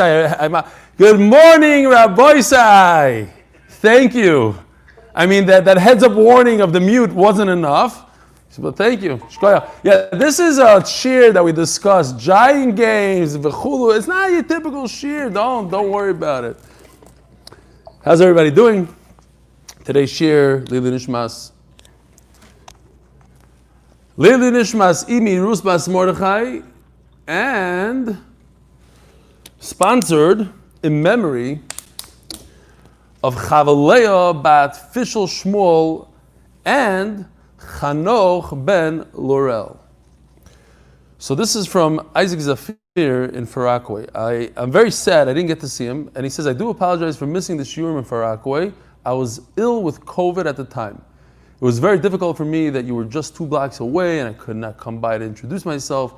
Good morning, Rabbi Sai. Thank you. I mean, that heads up warning of the mute wasn't enough. But thank you. Yeah, this is a shir that we discussed. Giant games, v'chulu. It's not your typical shir. Don't worry about it. How's everybody doing? Today's shir, Lili Nishmas. Lili Nishmas Imi Rus Bas Mordechai, and sponsored in memory of Chavaleya Bat Fishel Shmuel and Chanoch ben Laurel. So this is from Isaac Zafir in Far Rockaway. I'm very sad I didn't get to see him, and he says, I do apologize for missing the shiurim in Far Rockaway. I was ill with COVID at the time. It was very difficult for me that you were just 2 blocks away and I could not come by to introduce myself.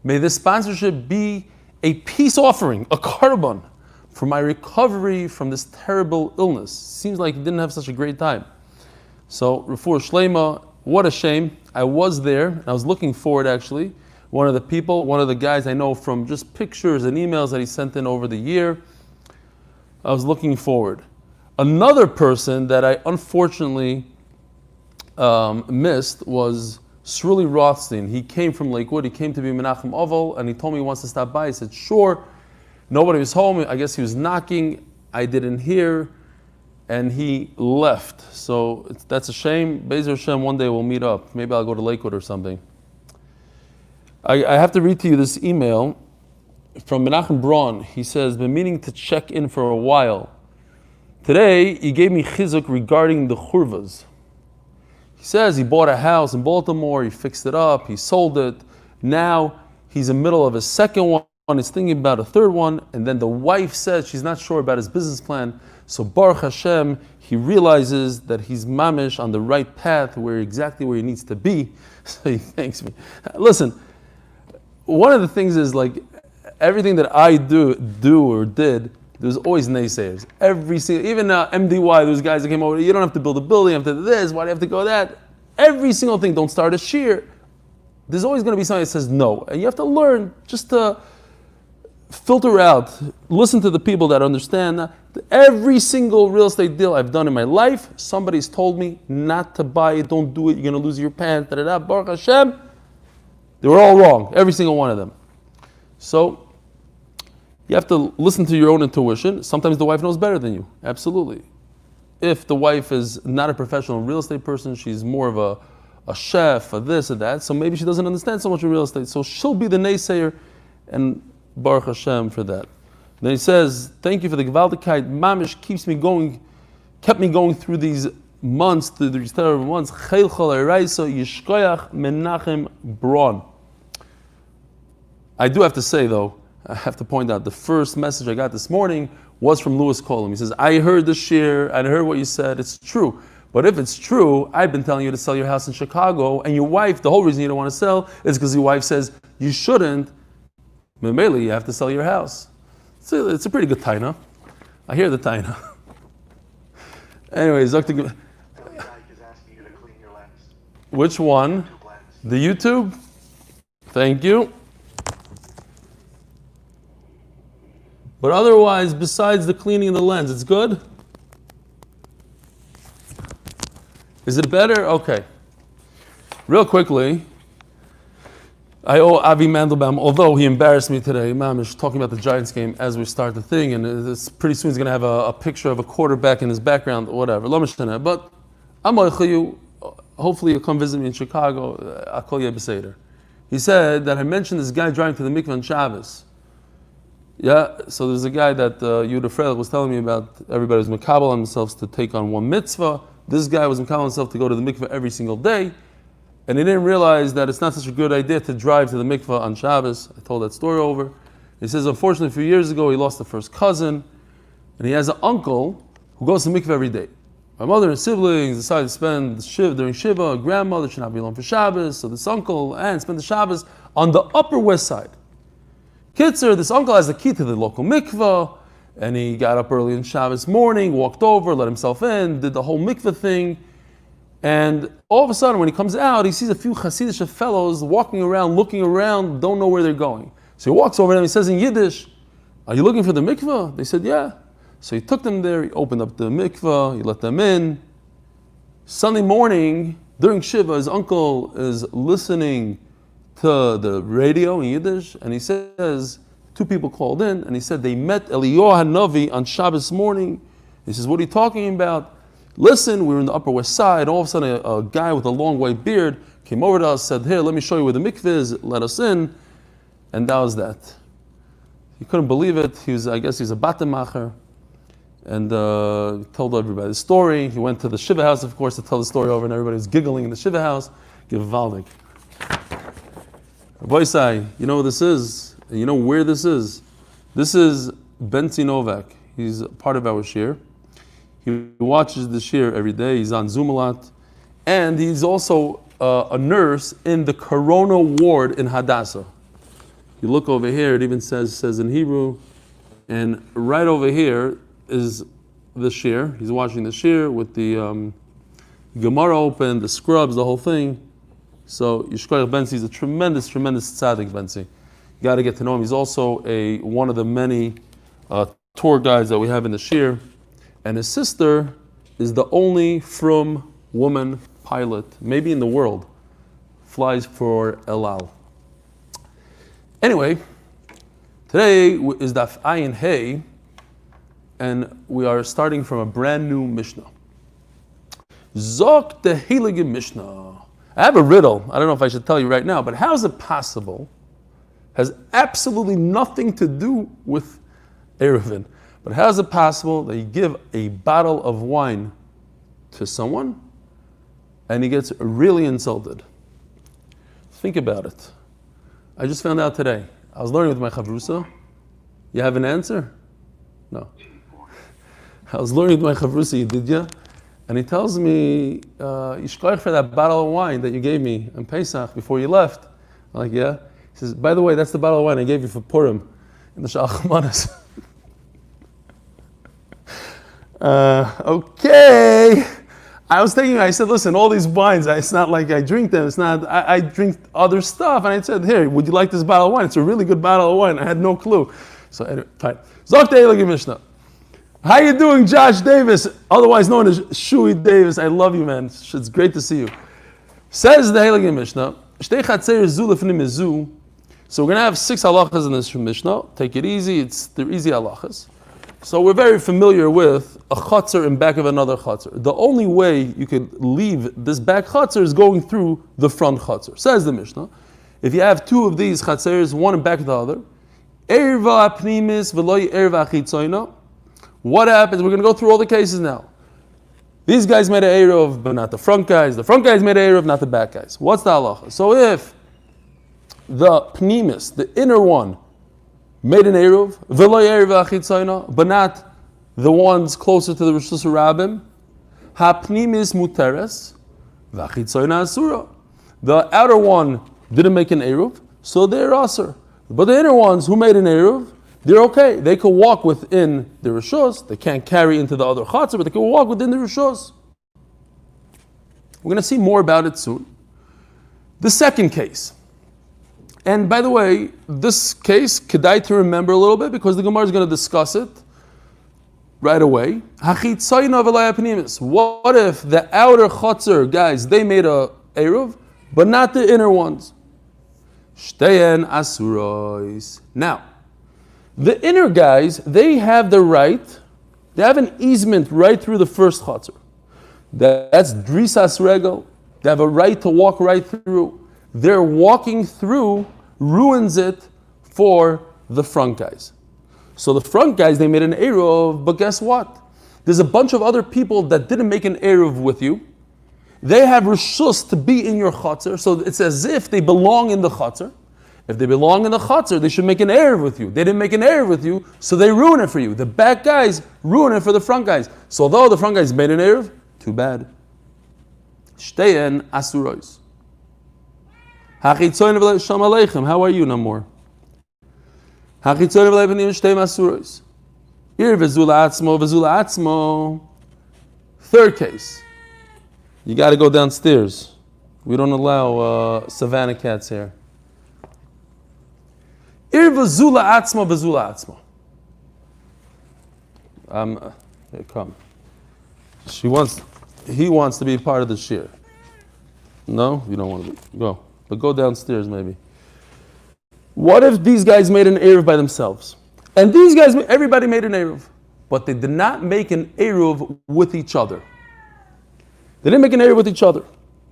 May this sponsorship be a peace offering, a korban, for my recovery from this terrible illness. Seems like you didn't have such a great time. So, Refuah Shlema, what a shame. I was there, and I was looking forward actually. One of the guys I know from just pictures and emails that he sent in over the year, I was looking forward. Another person that I unfortunately missed was Sruli Rothstein. He came from Lakewood. He came to be Menachem Oval, and he told me he wants to stop by. I said, sure. Nobody was home. I guess he was knocking. I didn't hear, and he left. So that's a shame. Be'ezer Hashem, one day we'll meet up. Maybe I'll go to Lakewood or something. I have to read to you this email from Menachem Braun. He says, been meaning to check in for a while. Today, he gave me chizuk regarding the churvas. He says he bought a house in Baltimore, he fixed it up, he sold it. Now he's in the middle of his second one, he's thinking about a third one, and then the wife says she's not sure about his business plan. So Baruch Hashem, he realizes that he's mamish on the right path, exactly where he needs to be. So he thanks me. Listen, one of the things is like everything that I do or did, there's always naysayers. Every single, even MDY, those guys that came over, you don't have to build a building, you have to do this, why do you have to go that? Every single thing, don't start a shir. There's always going to be somebody that says no. And you have to learn just to filter out, listen to the people that understand that every single real estate deal I've done in my life, somebody's told me not to buy it, don't do it, you're going to lose your pants, Baruch Hashem. They were all wrong, every single one of them. So, you have to listen to your own intuition. Sometimes the wife knows better than you, absolutely. If the wife is not a professional real estate person, she's more of a chef, a this or that, so maybe she doesn't understand so much of real estate. So she'll be the naysayer, and Baruch Hashem for that. Then he says, thank you for the Gewaltigkeit. Mamish kept me going through these months, through these terrible months. Chayil Chol Eraisa Yishkoyach Menachem Braun. I do have to say though, I have to point out, the first message I got this morning was from Louis Colum. He says, I heard the shir, I heard what you said, it's true. But if it's true, I've been telling you to sell your house in Chicago, and your wife, the whole reason you don't want to sell is because your wife says you shouldn't. Mainly, you have to sell your house. It's a pretty good taina. I hear the taina. Anyways, Dr. Is asking you to clean your lens. Which one? The YouTube? Thank you. But otherwise, besides the cleaning of the lens, it's good? Is it better? Okay. Real quickly, I owe Avi Mandelbaum, although he embarrassed me today, Mamish, talking about the Giants game as we start the thing, and it's pretty soon he's going to have a picture of a quarterback in his background, whatever. But hopefully you'll come visit me in Chicago. I'll call you a Beseder. He said that I mentioned this guy driving to the mikveh on Shabbos. Yeah, so there's a guy that Yehuda Freilich was telling me about. Everybody was makabel on themselves to take on one mitzvah. This guy was makabel on himself to go to the mikveh every single day. And he didn't realize that it's not such a good idea to drive to the mikveh on Shabbos. I told that story over. He says, unfortunately, a few years ago, he lost a first cousin. And he has an uncle who goes to mikveh every day. My mother and siblings decided to spend during Shiva. A grandmother should not be alone for Shabbos. So this uncle and spent the Shabbos on the Upper West Side. Kitzer, this uncle has the key to the local mikveh, and he got up early on Shabbos morning, walked over, let himself in, did the whole mikveh thing, and all of a sudden when he comes out, he sees a few Hasidic fellows walking around, looking around, don't know where they're going. So he walks over to them, he says in Yiddish, are you looking for the mikveh? They said, yeah. So he took them there, he opened up the mikveh, he let them in. Sunday morning, during Shiva, his uncle is listening to the radio in Yiddish, and he says, two people called in, and he said they met Eliyahu Hanavi on Shabbos morning. He says, what are you talking about? Listen, we were in the Upper West Side. All of a sudden, a guy with a long white beard came over to us, said, here, let me show you where the mikveh is, let us in. And that was that. He couldn't believe it. I guess he's a batemacher. And he told everybody the story. He went to the Shiva house, of course, to tell the story over, and everybody was giggling in the Shiva house. Gewaldig. Boisai, you know what this is? You know where this is? This is Benzi Novak. He's part of our shir. He watches the shir every day. He's on Zoom a lot. And he's also a nurse in the Corona ward in Hadassah. You look over here, it even says in Hebrew. And right over here is the shir. He's watching the shir with the Gemara open, the scrubs, the whole thing. So Yishkoyach Benzi is a tremendous, tremendous tzaddik Benzi. You got to get to know him. He's also one of the many tour guides that we have in the shir. And his sister is the only frum woman pilot, maybe in the world, flies for El Al. Anyway, today is Daf Ayin Hey, and we are starting from a brand new Mishnah. Zok Tehilim Mishnah. I have a riddle. I don't know if I should tell you right now, but how is it possible? Has absolutely nothing to do with Eruvin. But how is it possible that you give a bottle of wine to someone and he gets really insulted? Think about it. I just found out today. I was learning with my chavrusa. You have an answer? No. I was learning with my chavrusa, did you? And he tells me, Yishkoyach for that bottle of wine that you gave me on Pesach before you left. I'm like, yeah. He says, by the way, that's the bottle of wine I gave you for Purim in the Shal Chamanas. Okay. I was thinking, I said, listen, all these wines, it's not like I drink them. It's not, I drink other stuff. And I said, here, would you like this bottle of wine? It's a really good bottle of wine. I had no clue. So anyway, fine. Zok Tehilim Mishnah. How you doing, Josh Davis, otherwise known as Shui Davis? I love you, man. It's great to see you. Says the Heilige Mishnah, so we're going to have 6 halachas in this Mishnah. Take it easy. They're easy halachas. So we're very familiar with a chutzner in back of another chutzner. The only way you could leave this back chutzner is going through the front chutzner. Says the Mishnah, if you have 2 of these chutzers, one in back of the other, erva apnimis v'loy erva chitzoyna. What happens? We're going to go through all the cases now. These guys made an eruv, but not the front guys. The front guys made an eruv, not the back guys. What's the halacha? So if the pnimis, the inner one, made an eruv, v'lo eruv achitzayna, but not the ones closer to the Rosh Hashanah, ha-pnimis muteres, v'achitzayna asura. The outer one didn't make an eruv, so they're asur. But the inner ones who made an eruv, they're okay. They could walk within the rishos. They can't carry into the other chatzah, but they can walk within the rishos. We're going to see more about it soon. The second case. And by the way, this case, kedai to remember a little bit because the Gemara is going to discuss it right away. What if the outer chatzah guys, they made a eruv, but not the inner ones? Shteyen asurois. Now, the inner guys, they have the right, they have an easement right through the first chatzar. That's drisas regel. They have a right to walk right through. Their walking through ruins it for the front guys. So the front guys, they made an eruv, but guess what? There's a bunch of other people that didn't make an eruv with you. They have rishus to be in your chatzar, so it's as if they belong in the chatzar. If they belong in the chatzar, they should make an eruv with you. They didn't make an eruv with you, so they ruin it for you. The back guys ruin it for the front guys. So although the front guys made an eruv, too bad. Shteyen asurois. Hachitzoyin v'lev shalom aleichem. How are you, Namor? Hachitzoyin v'lev shteyen asurois. Ir v'zula atzmo. Third case. You got to go downstairs. We don't allow savannah cats here. Ir v'zula atzmo. Here, come. He wants to be part of the shir. No, you don't want to go. But go downstairs maybe. What if these guys made an Eruv by themselves? And these guys, everybody made an Eruv. But they did not make an Eruv with each other. They didn't make an Eruv with each other.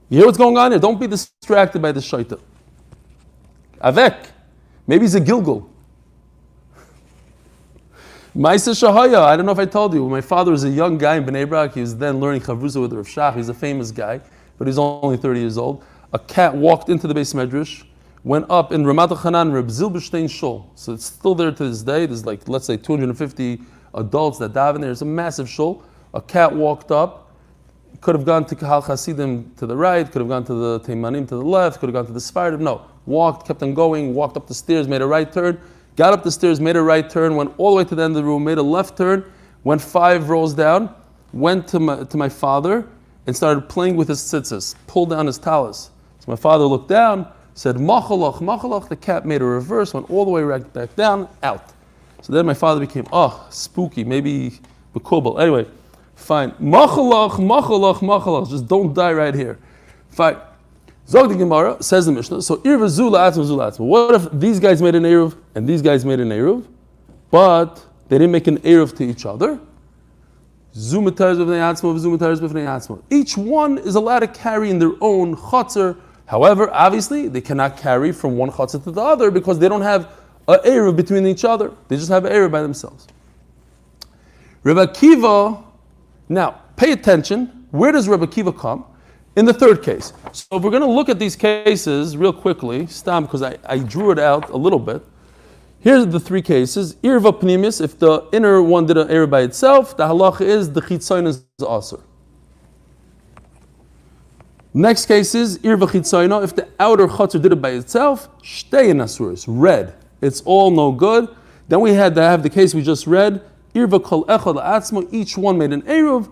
You hear what's going on here? Don't be distracted by the shaita. Avek. Maybe he's a Gilgul. Maisa Shahaya. I don't know if I told you. When my father was a young guy in Bnei Brak, he was then learning Chavruza with Rav Shach. He's a famous guy, but he's only 30 years old. A cat walked into the Beis Medrash, went up in Ramat HaChanan, Reb Zilberstein Shul. So it's still there to this day. There's like, let's say, 250 adults that daven there. It's a massive shul. A cat walked up, could have gone to Kahal Hasidim to the right, could have gone to the Teimanim to the left, could have gone to the Sfardim. No, walked, kept on going, walked up the stairs, made a right turn, got up the stairs, made a right turn, went all the way to the end of the room, made a left turn, went 5 rows down, went to my father, and started playing with his tzitzis, pulled down his talis. So my father looked down, said, Machalach, Machalach. The cat made a reverse, went all the way right back down, out. So then my father became, spooky, maybe Bekubal. Anyway, fine. Machalach, Machalach, Machalach. Just don't die right here. Fine. Zog the Gemara, says the Mishnah, so Irva Zula Atzma Zula Atzma. What if these guys made an Eruv and these guys made an Eruv, but they didn't make an Eruv to each other? Each one is allowed to carry in their own chutzner. However, obviously, they cannot carry from one chutzner to the other because they don't have an Eruv between each other. They just have an Eruv by themselves. Rebbe Akiva, now pay attention. Where does Rebbe Akiva come? In the third case. So if we're going to look at these cases real quickly, stam, because I drew it out a little bit. Here's the 3 cases. Irva pnimis, if the inner one did an Eruv by itself, the halacha is the chitzayin is asur. Next case is Irva chitzayna, if the outer chutzner did it by itself, shtein asuris, red. It's all no good. Then we had to have the case we just read, Irva kol echad la'atzmo, each one made an Eruv,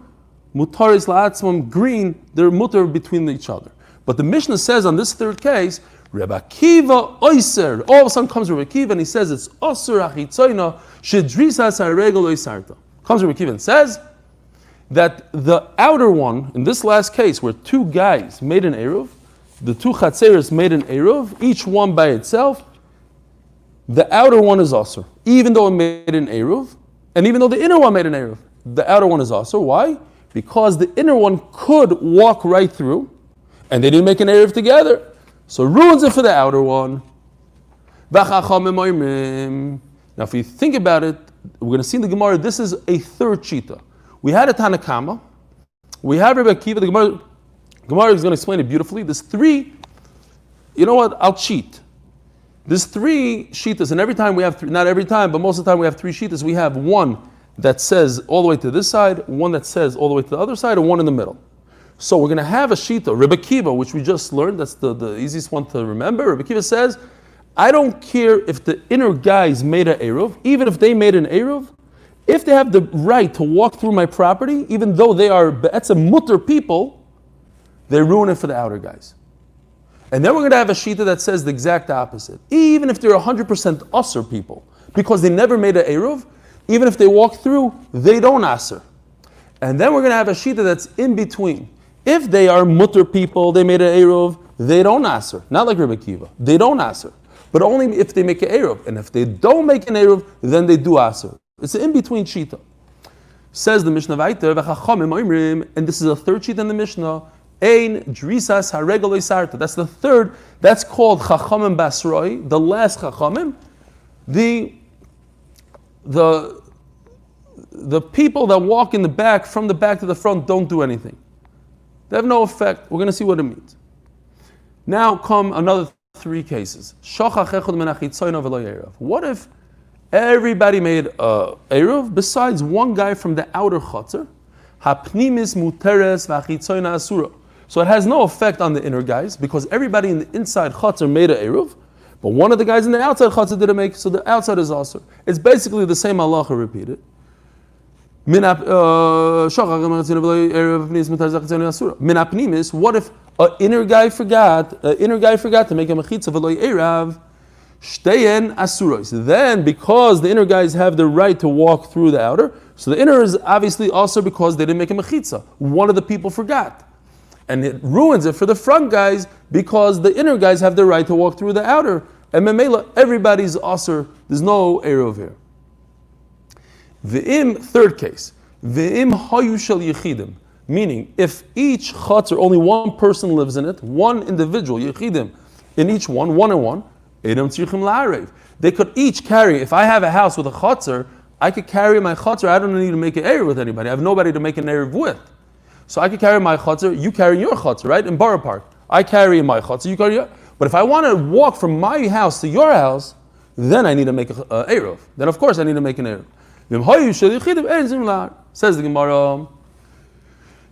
mutaris la'atzmam, green, they're mutar between each other. But the Mishnah says on this third case, Rebbe Akiva oiser. All of a sudden comes Rebbe Akiva and he says it's osur achitzoyna shedrisas haregel oisarta. Comes Rebbe Akiva and says that the outer one, in this last case where 2 guys made an Eruv, the 2 chatzeres made an Eruv, each one by itself, the outer one is osur. Even though it made an Eruv, and even though the inner one made an Eruv, the outer one is osur. Why? Because the inner one could walk right through, and they didn't make an Eruv together. So it ruins it for the outer one. Now if you think about it, we're going to see in the Gemara, this is a third shita. We had a Tanakama, we have Rebbe Akiva, the Gemara is going to explain it beautifully. There's 3, you know what, I'll cheat. There's 3 shitas, and every time we have 3, not every time, but most of the time we have 3 shitas. We have one that says all the way to this side, one that says all the way to the other side, and one in the middle. So we're going to have a shita, Rebbe Akiva, which we just learned, that's the easiest one to remember. Rebbe Akiva says, I don't care if the inner guys made an Eruv, even if they made an Eruv, if they have the right to walk through my property, even though they are be'etzem mutter people, they ruin it for the outer guys. And then we're going to have a shita that says the exact opposite. Even if they're 100% usr people, because they never made an Eruv, even if they walk through, they don't asr. And then we're going to have a shita that's in between. If they are mutter people, they made an Eruv, they don't asr. Not like Rebbe Akiva. They don't asr. But only if they make an Eruv. And if they don't make an Eruv, then they do asr. It's an in-between shita. Says the Mishnah Vaiter, and this is a third shita in the Mishnah, Ein drisas haregel oisarta. That's the third. That's called Chachamim Basroi, the last Chachamim. The people that walk in the back, from the back to the front, don't do anything. They have no effect. We're going to see what it means. Now come another 3 cases. What if everybody made a Eruv besides one guy from the outer chutzner? Hapnimis muteres v'achitzoyna asura. So it has no effect on the inner guys because everybody in the inside chutzner made a Eruv, but one of the guys in the outside chutzner didn't make, so the outside is also. It's basically the same halacha repeated. Minapnimis, what if an inner guy forgot to make a mechitza v'lo erav? Shteyen asuros. Then, because the inner guys have the right to walk through the outer, so the inner is obviously also because they didn't make a mechitza. One of the people forgot. And it ruins it for the front guys because the inner guys have the right to walk through the outer. And memela, everybody's asur. There's no eruv here. V'im, third case. V'im hayu shel yechidim. Meaning, if each chutzner, only one person lives in it, one individual, yechidim, in each one and one, edom tzrichim la'arev. They could each carry, if I have a house with a chutzner, I could carry my chutzner. I don't need to make an eruv with anybody. I have nobody to make an eruv with. So I could carry my chutzner, you carry your chutzner, right? In Borough Park. I carry my chutzner, you carry your. But if I want to walk from my house to your house, then I need to make an eruv. Then of course I need to make an eruv. Says the Gemara.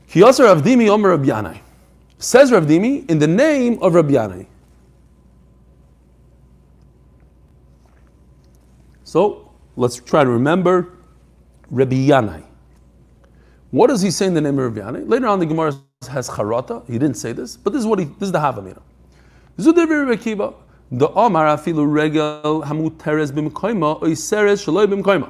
Kiyasar Rav Dimi Omer Rav Yanai. Says Rav Dimi in the name of Rav Yanai. So let's try to remember Rabbi Yanai. What does he say in the name of Rav Yanai? Later on the Gemara has Charata. He didn't say this, but this is the Havamina. Zudevi Rabbi Akiva. The Omar afilu regel hamut teres b'mkoima oiseres shaloi b'mkoima.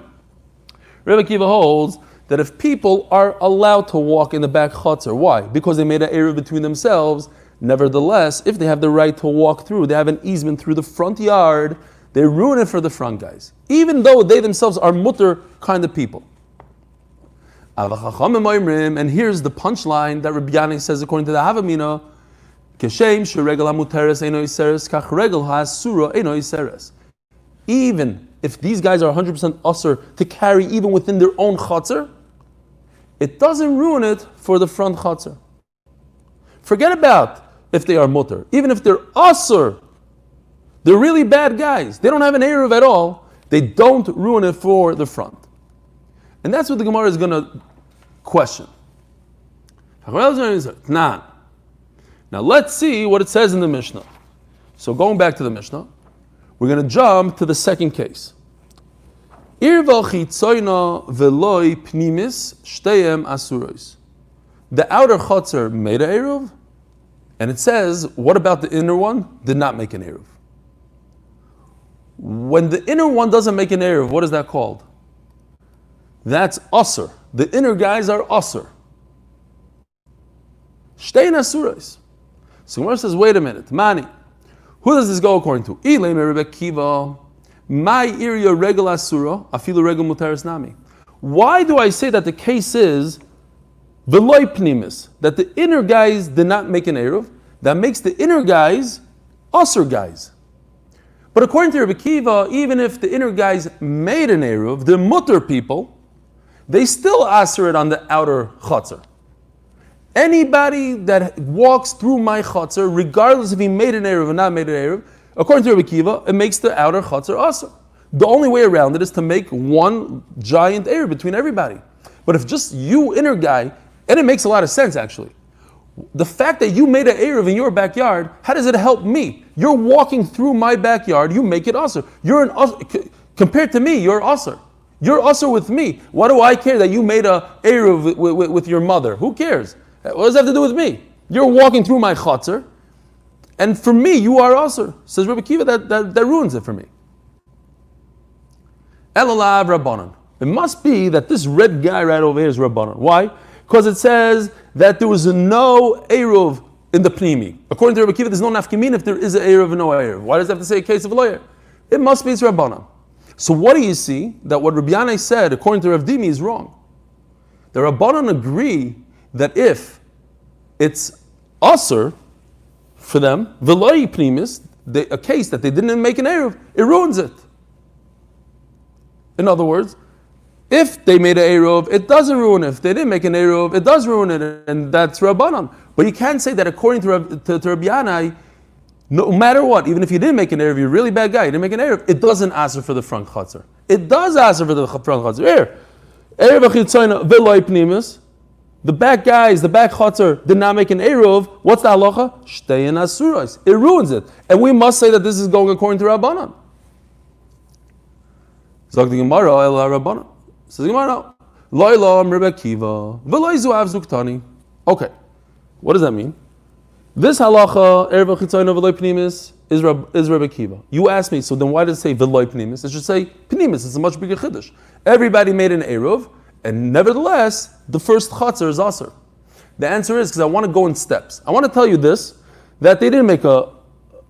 Rabbi Akiva holds that if people are allowed to walk in the back chutzner, why? Because they made an area between themselves. Nevertheless, if they have the right to walk through, they have an easement through the front yard, they ruin it for the front guys, even though they themselves are mutter kind of people. And here's the punchline that Rabbi Yanai says according to the Havamina. Even if these guys are 100% usher to carry even within their own chutzner, it doesn't ruin it for the front chutzner. Forget about if they are mutter. Even if they're usher, they're really bad guys. They don't have an eruv at all. They don't ruin it for the front. And that's what the Gemara is going to question. Now let's see what it says in the Mishnah. So going back to the Mishnah, we're going to jump to the second case. The outer chutzner made an eruv, and it says, what about the inner one? Did not make an eruv. When the inner one doesn't make an eruv, what is that called? That's usher. The inner guys are usher. Shtein asuros. So Gemara says, wait a minute, Mani, who does this go according to? Eli Stefansky. My area regel asura, afilu regel mutaris nami. Why do I say that the case is veloy pnimis, that the inner guys did not make an eruv? That makes the inner guys usher guys. But according to Rabbi Kiva, even if the inner guys made an eruv, the mutter people, they still usher it on the outer chutzner. Anybody that walks through my chutzner, regardless if he made an eruv or not made an eruv, according to Rabbi Kiva, it makes the outer chutzner usher. The only way around it is to make one giant eruv between everybody. But if just you, inner guy, and it makes a lot of sense actually, the fact that you made an eruv in your backyard, how does it help me? You're walking through my backyard, you make it usher. You're an usher. Compared to me, you're usher. You're usher with me. Why do I care that you made a eruv with your mother? Who cares? What does that have to do with me? You're walking through my chutzner, and for me, you are usher. Says Rabbi Kiva, that ruins it for me. Elalav Rabbanan. It must be that this red guy right over here is Rabbanan. Why? Because it says that there was no eruv in the pnimi. According to Rabbi Kiva, there's no nafkamin if there is an eruv and no eruv. Why does it have to say a case of a lawyer? It must be it's Rabbanan. So what do you see? That what Rabbi Yanai said, according to Rav Dimi, is wrong. The Rabbanan agree that if it's usher for them, veloy pnimis, a case that they didn't make an eruv, it ruins it. In other words, if they made an eruv, it doesn't ruin it. If they didn't make an eruv, it does ruin it, and that's Rabbanan. But you can't say that according to Rabbi Yanai, no matter what, even if you didn't make an eruv, you're a really bad guy, you didn't make an eruv, it doesn't answer for the front chutzner. It does answer for the front chutzner. Here, eruv achitzayna veloy pnimis. The back guys, the back chutzner did not make an eruv. What's the halacha? Shtein asuros. It ruins it. And we must say that this is going according to Rabbanan. Zog the Gemara, el Rabbanan. Says the Gemara, loy lo Rabbi Akiva, v'loy zuav zuktani. Okay, what does that mean? This halacha, eruv chitzayna v'loy pnimis, is Rabbi Akiva. You asked me, so then why does it say V'loi Pnimis? It should say Pnimis. It's a much bigger chiddush. Everybody made an Eruv, and nevertheless, the first chatzar is Aser. The answer is because I want to go in steps. I want to tell you this, that they didn't make a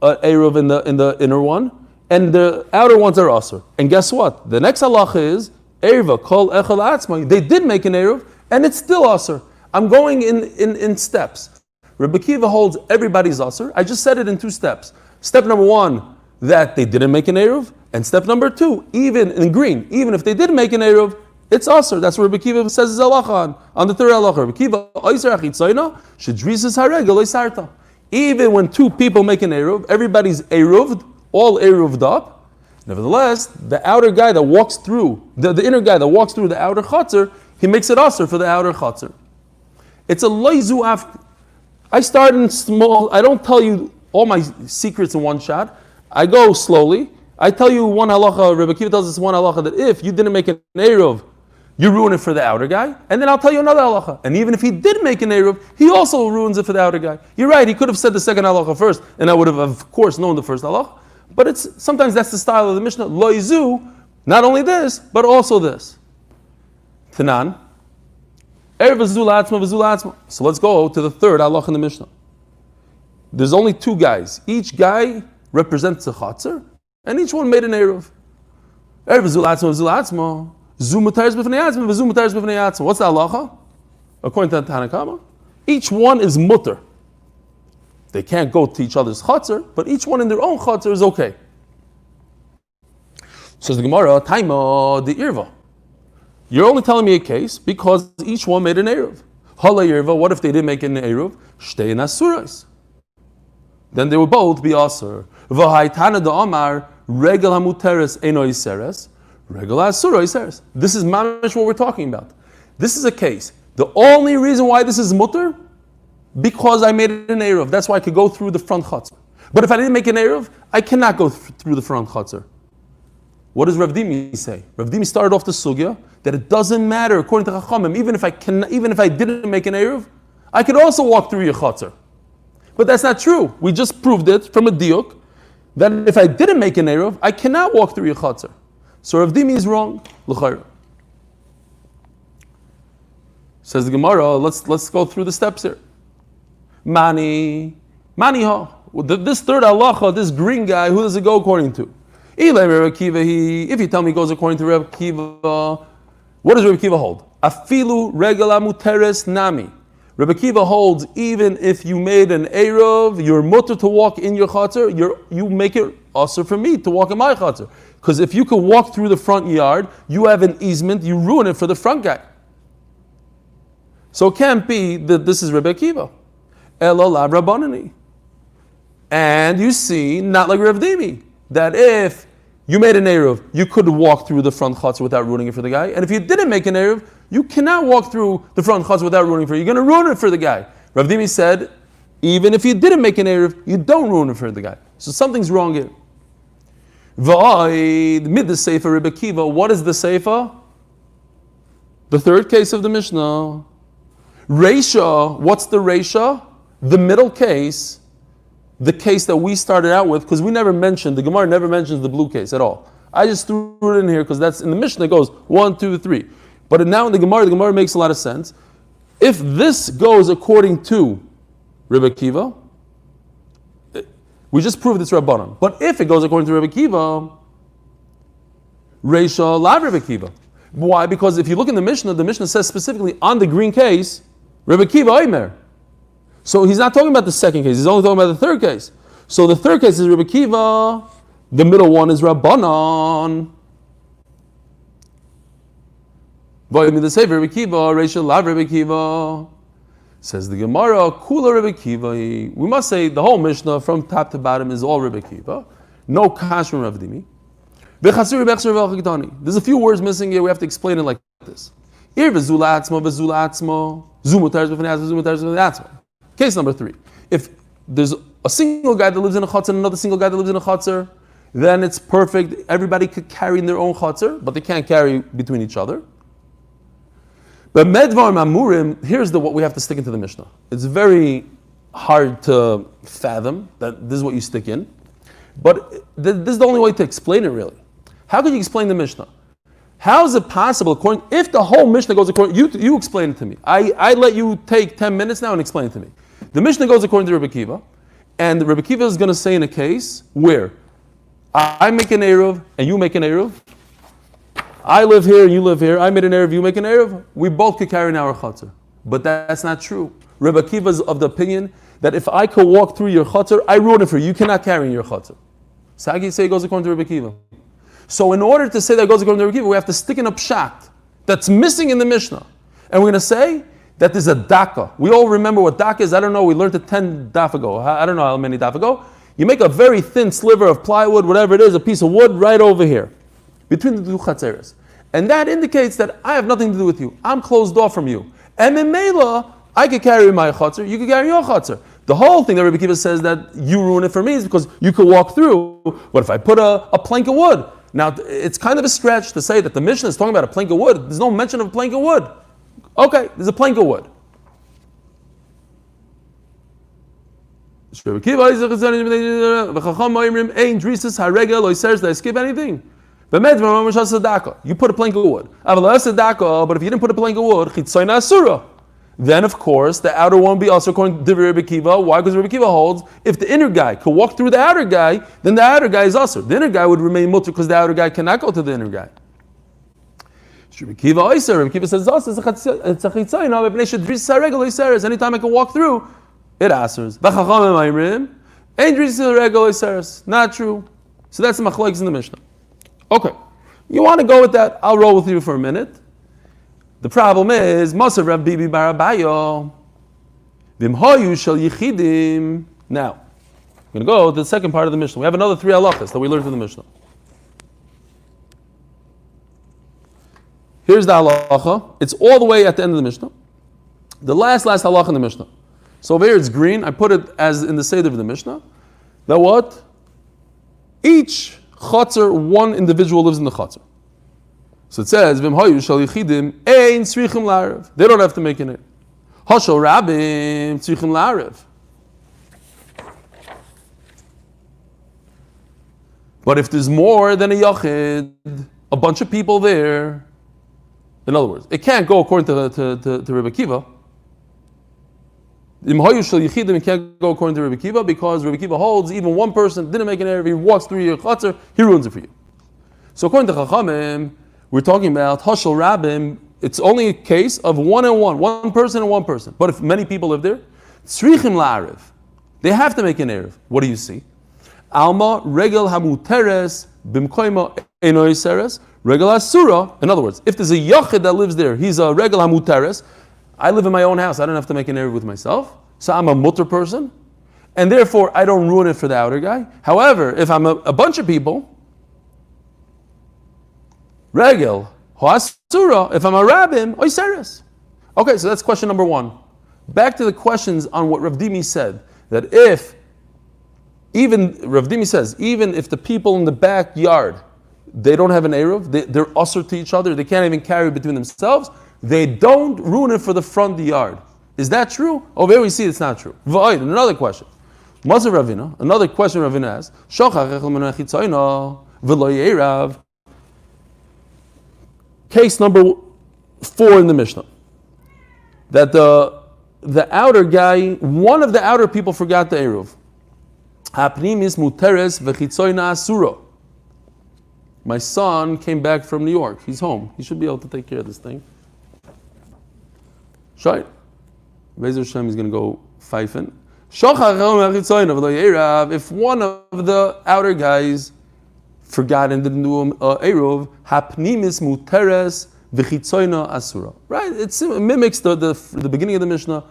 Eruv in the inner one, and the outer ones are Aser. And guess what? The next halacha is Erva Kol Echel Atzma. They did make an Eruv, and it's still Aser. I'm going in steps. Rabbi Akiva holds everybody's Aser. I just said it in 2 steps. Step number 1, that they didn't make an Eruv. And step number 2, even in green, even if they did make an Eruv, it's Aser. That's what Rabbi Akiva says is halacha on the third halacha. Rabbi Akiva, Oiser Achitzoina, Shedrizis Haregel Oisarta. Even when 2 people make an Eruv, everybody's Eruved, all Eruved up. Nevertheless, the outer guy that walks through, the inner guy that walks through the outer chatzar, he makes it Aser for the outer chatzar. It's a loizu af. I start in small. I don't tell you all my secrets in one shot. I go slowly. I tell you one halacha. Rabbi Akiva tells us one halacha that if you didn't make an eruv, you ruin it for the outer guy. And then I'll tell you another halacha. And even if he did make an eruv, he also ruins it for the outer guy. You're right. He could have said the second halacha first, and I would have, of course, known the first halacha. But it's sometimes that's the style of the Mishnah. Loizu, not only this, but also this. Tanan. So let's go to the third halach in the Mishnah. There's only 2 guys. Each guy represents a chatzar, and each one made an eruv. What's the halacha? According to the Tanakama, each one is mutter. They can't go to each other's chatzar, but each one in their own chatzar is okay. Says the Gemara, Taima the irva. You're only telling me a case because each one made an eruv. Hala Yerva, what if they didn't make an eruv? Shtei nasurais. Then they would both be aser. V'haitana da amar regel hamuteres eno iseres, regel asura iseres. This is mamish what we're talking about. This is a case. The only reason why this is mutter, because I made an eruv. That's why I could go through the front chatzar. But if I didn't make an eruv, I cannot go through the front chatzar. What does Rav Dimi say? Rav Dimi started off the sugya that it doesn't matter according to Chachamim. Even if I didn't make an eruv, I could also walk through your chatzar. But that's not true. We just proved it from a diuk that if I didn't make an eruv, I cannot walk through your chatzar. So Rav Dimi is wrong. L'chayra. Says the Gemara. Let's go through the steps here. Mani ha. This third halacha, this green guy, who does it go according to? Eli Akiva, if you tell me it goes according to Rabbi Akiva, what does Rabbi Akiva hold? Afilu regala muteres nami. Rabbi Akiva holds even if you made an eruv, you're mutter to walk in your chatzar, you make it also for me to walk in my chatzar. Because if you could walk through the front yard, you have an easement, you ruin it for the front guy. So it can't be that this is Rabbi Akiva. Elo la rabbanani. And you see, not like Rav Dimi, that if you made an eruv, you could walk through the front chatzar without ruining it for the guy. And if you didn't make an eruv, you cannot walk through the front chatzar without ruining it for you. You're going to ruin it for the guy. Rav Dimi said, even if you didn't make an eruv, you don't ruin it for the guy. So something's wrong here. Mid the Sefer Rebbe Akiva. What is the Sefer? The third case of the Mishnah. Reisha. What's the Reisha? The middle case. The case that we started out with, because we never mentioned, the Gemara never mentions the blue case at all. I just threw it in here because that's in the Mishnah. It goes 1, 2, 3. But now in the Gemara makes a lot of sense. If this goes according to Rebbe Akiva, we just proved it's Rabbanan. But if it goes according to Rebbe Akiva, Reisha la Rebbe Akiva. Why? Because if you look in the Mishnah says specifically on the green case, Rebbe Akiva Omer. So he's not talking about the second case, he's only talking about the third case. So the third case is Rebbe Akiva, the middle one is Rabbanan. Says the Gemara, Kula Rebbe Akiva. We must say the whole Mishnah from top to bottom is all Rebbe Akiva. No kash from Rav Dimi. There's a few words missing here, we have to explain it like this. Case number 3. If there's a single guy that lives in a chatzar and another single guy that lives in a chatzar, then it's perfect. Everybody could carry in their own chatzar, but they can't carry between each other. But medvar mamurim, here's what we have to stick into the Mishnah. It's very hard to fathom that this is what you stick in. But this is the only way to explain it, really. How can you explain the Mishnah? How is it possible, if the whole Mishnah goes according, you explain it to me. I let you take 10 minutes now and explain it to me. The Mishnah goes according to Rebbe Kiva, and Rebbe Kiva is going to say in a case where I make an Eruv and you make an Eruv. I live here and you live here. I made an Eruv, you make an Eruv. We both could carry an hour chatzar. But that's not true. Rebbe Kiva is of the opinion that if I could walk through your chatzar, I ruin it for you. You cannot carry in your chatzar. So how can you say it goes according to Rebbe Kiva? So in order to say that it goes according to Rebbe Kiva, we have to stick in a pshat that's missing in the Mishnah. And we're going to say that there's a daka. We all remember what daka is. I don't know. We learned it 10 daf ago. I don't know how many daf ago. You make a very thin sliver of plywood, whatever it is, a piece of wood right over here, between the two chatzeres. And that indicates that I have nothing to do with you. I'm closed off from you. And in Mela, I could carry my chatzar, you could carry your chatzar. The whole thing that Rebbe Kiva says that you ruin it for me is because you could walk through. What if I put a plank of wood? Now, it's kind of a stretch to say that the Mishnah is talking about a plank of wood. There's no mention of a plank of wood. Okay, there's a plank of wood. Rebbe Kiva, skip anything. You put a plank of wood. But if you didn't put a plank of wood, then of course the outer one will be also according to Rebbe Kiva. Why? Because Rebbe Kiva holds if the inner guy could walk through the outer guy, then the outer guy is also. The inner guy would remain mutter because the outer guy cannot go to the inner guy. Rebbe Kiva says also it's a chitzayin. Anytime I can walk through, it answers. Not true. So that's the machlokes in the Mishnah. Okay, you want to go with that? I'll roll with you for a minute. The problem is, Masav Rav Bibi Barabayo, Vimhoyu Shel Yichidim. Now, I'm going to go to the second part of the Mishnah. We have another 3 halachas that we learned from the Mishnah. Here's the halacha. It's all the way at the end of the Mishnah. The last halacha in the Mishnah. So over here it's green. I put it as in the Seder of the Mishnah. That what? Each chatzar, one individual lives in the chatzar. So it says, V'mhoyu shal yichidim ein tzrichim la'arev. They don't have to make an erev. Hashal rabim tzrichim la'arev. But if there's more than a yachid, a bunch of people there, in other words, it can't go according to Rebbe Kiva. V'mhoyu shal yichidim, it can't go according to Rebbe Kiva because Rebbe Kiva holds even one person didn't make an erev, he walks through your chatzar, he ruins it for you. So according to Chachamim, we're talking about Hashal Rabim, it's only a case of one person and one person. But if many people live there, Tzrichim La'arev, they have to make an erev. What do you see? Alma Regel Hamuteres Bimkoima Enoi Seres Regel Asura. In other words, if there's a Yachid that lives there, he's a Regel Hamuteres. I live in my own house, I don't have to make an erev with myself. So I'm a mutter person. And therefore, I don't ruin it for the outer guy. However, if I'm a bunch of people, Regel, Hoasura, if I'm a rabbin, Oiseres. Okay, so that's question number 1. Back to the questions on what Rav Dimi said, that Rav Dimi says, even if the people in the backyard, they don't have an Eruv, they're usher to each other, they can't even carry between themselves, they don't ruin it for the front yard. Is that true? Over here we see it's not true. Another question. Another question Ravina asks, case number 4 in the Mishnah. That the outer guy, one of the outer people forgot the Eruv. Hapnimis muteres v'chitzoyna asura. My son came back from New York. He's home. He should be able to take care of this thing. Shai. Bezer Hashem is going to go pfeifen. If one of the outer guys forgot and didn't do Eruv, hapnimis muteres v'chitzoyna asura. Right? It mimics the beginning of the Mishnah.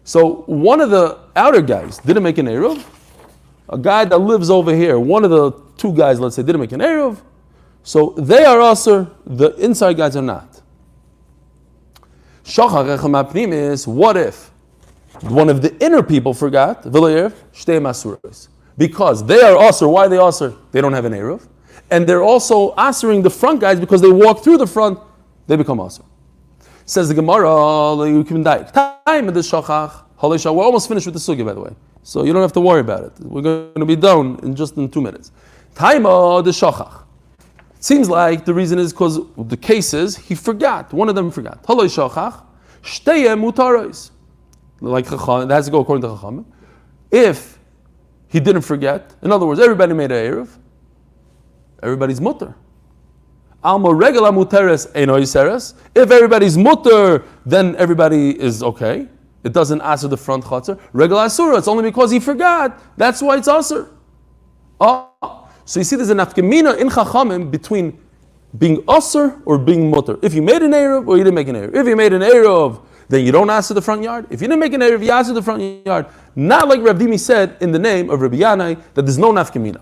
So one of the outer guys didn't make an Eruv. A guy that lives over here, one of the 2 guys, let's say, didn't make an Eruv. So they are also, the inside guys are not. What if one of the inner people forgot? Because they are also, why they also? They don't have an Eruv. And they're also answering the front guys because they walk through the front, they become also. Says the Gemara, we're almost finished with the sugya, by the way. So you don't have to worry about it. We're going to be done in 2 minutes. Taima the shachach. Seems like the reason is because the case is he forgot. One of them forgot. Haloi shachach, shteye mutaros. Like Chacham, that has to go according to Chacham. If he didn't forget, in other words, everybody made an Eruv, everybody's mutter. Alma regala muteres eno yiseres. If everybody's mutter, then everybody is okay. It doesn't answer the front chatzar. Regala asura, it's only because he forgot. That's why it's asur. Oh, so you see there's a nafkamina in Chachamim between being asur or being mutter. If you made an Eruv or you didn't make an Eruv. If you made an Eruv, then you don't answer the front yard. If you didn't make an Eruv, you answer the front yard. Not like Rav Dimi said in the name of Rabbi Yanai that there's no nafkamina.